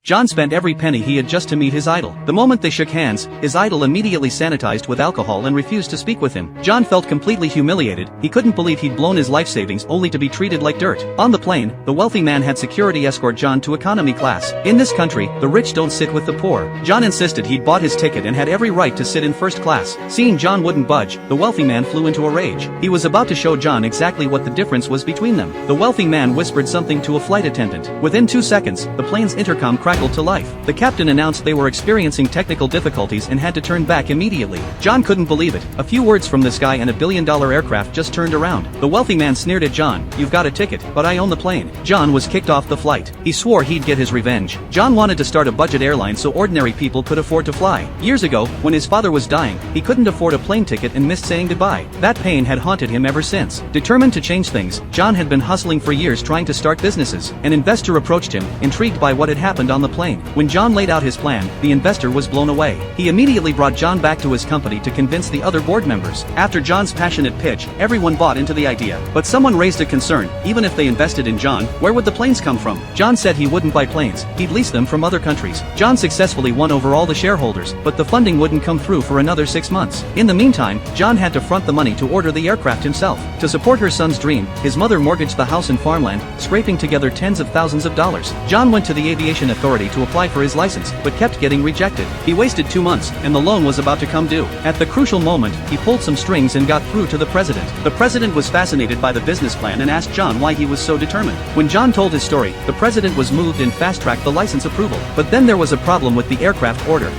John spent every penny he had just to meet his idol. The moment they shook hands, his idol immediately sanitized with alcohol and refused to speak with him. John felt completely humiliated. He couldn't believe he'd blown his life savings only to be treated like dirt. On the plane, the wealthy man had security escort John to economy class. In this country, the rich don't sit with the poor. John insisted he'd bought his ticket and had every right to sit in first class. Seeing John wouldn't budge, the wealthy man flew into a rage. He was about to show John exactly what the difference was between them. The wealthy man whispered something to a flight attendant. Within 2 seconds, the plane's intercom crackled to life. The captain announced they were experiencing technical difficulties and had to turn back immediately. John couldn't believe it. A few words from this guy and $1 billion aircraft just turned around. The wealthy man sneered at John. "You've got a ticket, but I own the plane." John was kicked off the flight. He swore he'd get his revenge. John wanted to start a budget airline so ordinary people could afford to fly. Years ago, when his father was dying, he couldn't afford a plane ticket and missed saying goodbye. That pain had haunted him ever since. Determined to change things, John had been hustling for years trying to start businesses. An investor approached him, intrigued by what had happened on the plane. When John laid out his plan, the investor was blown away. He immediately brought John back to his company to convince the other board members. After John's passionate pitch, everyone bought into the idea. But someone raised a concern. Even if they invested in John, where would the planes come from? John said he wouldn't buy planes, he'd lease them from other countries. John successfully won over all the shareholders, but the funding wouldn't come through for another 6 months. In the meantime, John had to front the money to order the aircraft himself. To support her son's dream, his mother mortgaged the house and farmland, scraping together tens of thousands of dollars. John went to the aviation authority to apply for his license, but kept getting rejected. He wasted 2 months, and the loan was about to come due. At the crucial moment, he pulled some strings and got through to the president. The president was fascinated by the business plan and asked John why he was so determined. When John told his story, the president was moved and fast-tracked the license approval. But then there was a problem with the aircraft order.